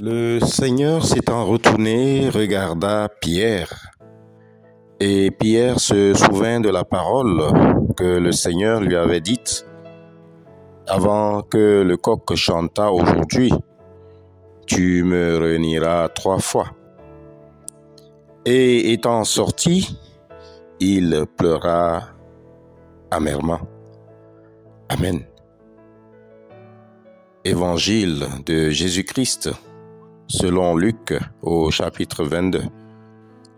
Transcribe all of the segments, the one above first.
Le Seigneur s'étant retourné regarda Pierre, et Pierre se souvint de la parole que le Seigneur lui avait dite avant que le coq chantât aujourd'hui. Tu me renieras 3 fois. Et étant sorti, il pleura amèrement. Amen. Évangile de Jésus-Christ selon Luc au chapitre 22,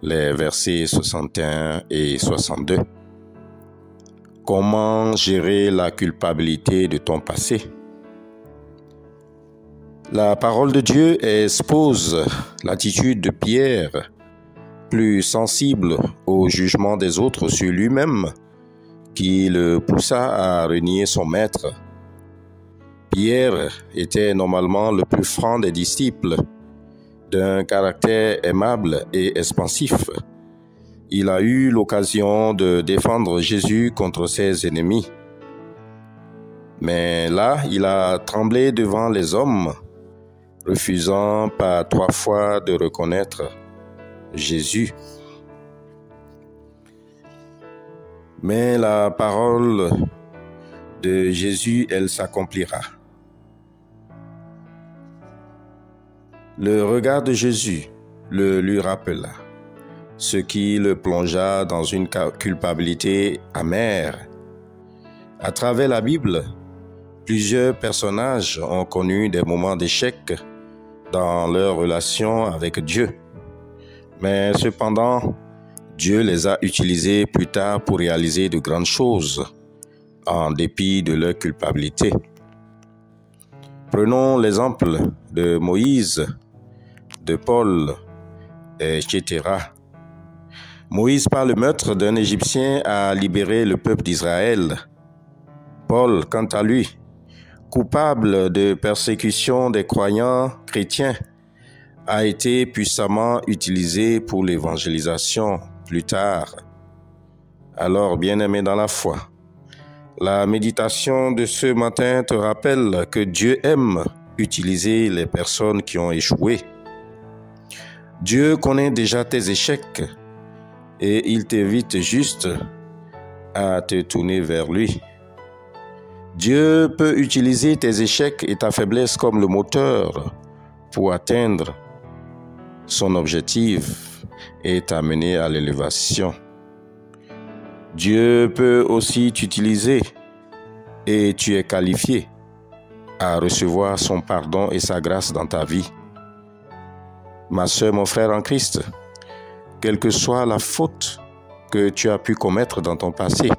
les versets 61 et 62. Comment gérer la culpabilité de ton passé? La parole de Dieu expose l'attitude de Pierre, plus sensible au jugement des autres sur lui-même, qui le poussa à renier son maître. Pierre était normalement le plus franc des disciples, d'un caractère aimable et expansif. Il a eu l'occasion de défendre Jésus contre ses ennemis. Mais là, il a tremblé devant les hommes, refusant par 3 fois de reconnaître Jésus. Mais la parole de Jésus, elle s'accomplira. Le regard de Jésus le lui rappela, ce qui le plongea dans une culpabilité amère. À travers la Bible, plusieurs personnages ont connu des moments d'échec dans leur relation avec Dieu. Mais cependant, Dieu les a utilisés plus tard pour réaliser de grandes choses, en dépit de leur culpabilité. Prenons l'exemple de Moïse, de Paul, etc. Moïse, par le meurtre d'un Égyptien, a libéré le peuple d'Israël. Paul, quant à lui, coupable de persécution des croyants chrétiens, a été puissamment utilisé pour l'évangélisation plus tard. Alors, bien-aimé dans la foi, la méditation de ce matin te rappelle que Dieu aime utiliser les personnes qui ont échoué. Dieu connaît déjà tes échecs et il t'invite juste à te tourner vers lui. Dieu peut utiliser tes échecs et ta faiblesse comme le moteur pour atteindre son objectif et t'amener à l'élévation. Dieu peut aussi t'utiliser et tu es qualifié à recevoir son pardon et sa grâce dans ta vie. Ma sœur, mon frère en Christ, quelle que soit la faute que tu as pu commettre dans ton passé,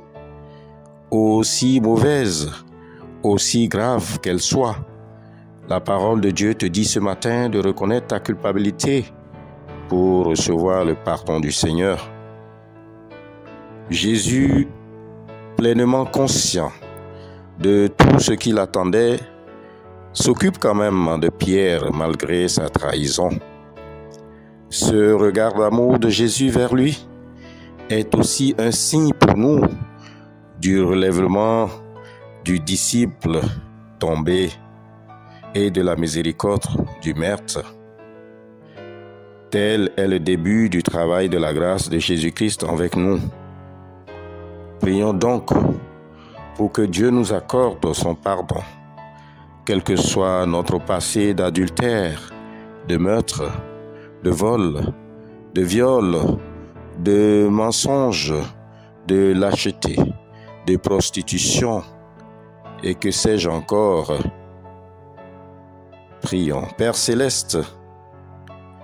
aussi mauvaise, aussi grave qu'elle soit, la parole de Dieu te dit ce matin de reconnaître ta culpabilité pour recevoir le pardon du Seigneur. Jésus, pleinement conscient de tout ce qu'il attendait, s'occupe quand même de Pierre malgré sa trahison. Ce regard d'amour de Jésus vers lui est aussi un signe pour nous du relèvement du disciple tombé et de la miséricorde du Maître. Tel est le début du travail de la grâce de Jésus-Christ avec nous. Prions donc pour que Dieu nous accorde son pardon, quel que soit notre passé d'adultère, de meurtre, de vol, de viol, de mensonge, de lâcheté, de prostitution, et que sais-je encore. Prions. Père céleste,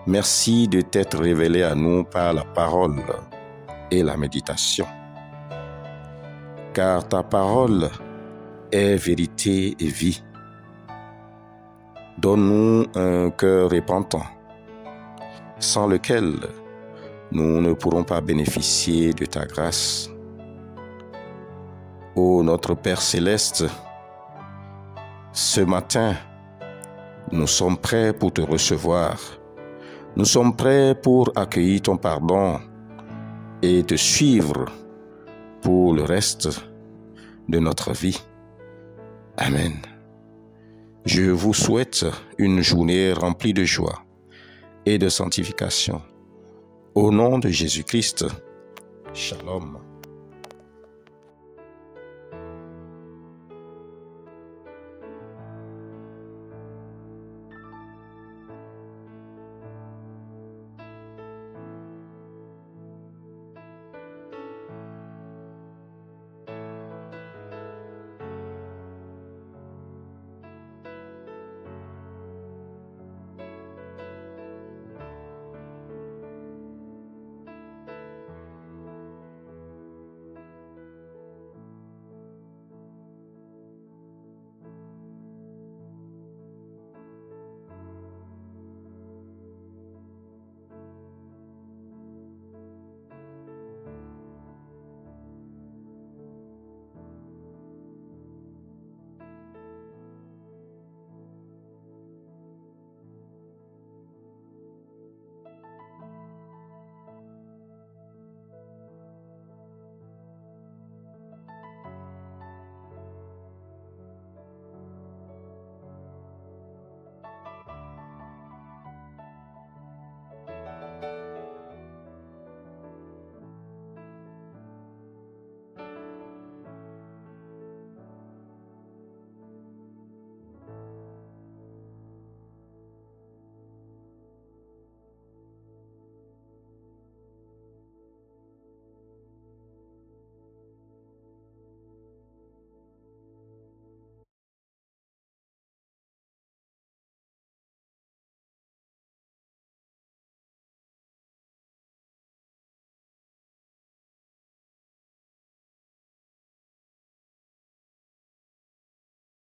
merci de t'être révélé à nous par la parole et la méditation. Car ta parole est vérité et vie. Donne-nous un cœur repentant, sans lequel nous ne pourrons pas bénéficier de ta grâce. Ô notre Père céleste, ce matin, nous sommes prêts pour te recevoir. Nous sommes prêts pour accueillir ton pardon et te suivre pour le reste de notre vie. Amen. Je vous souhaite une journée remplie de joie et de sanctification. Au nom de Jésus-Christ, Shalom.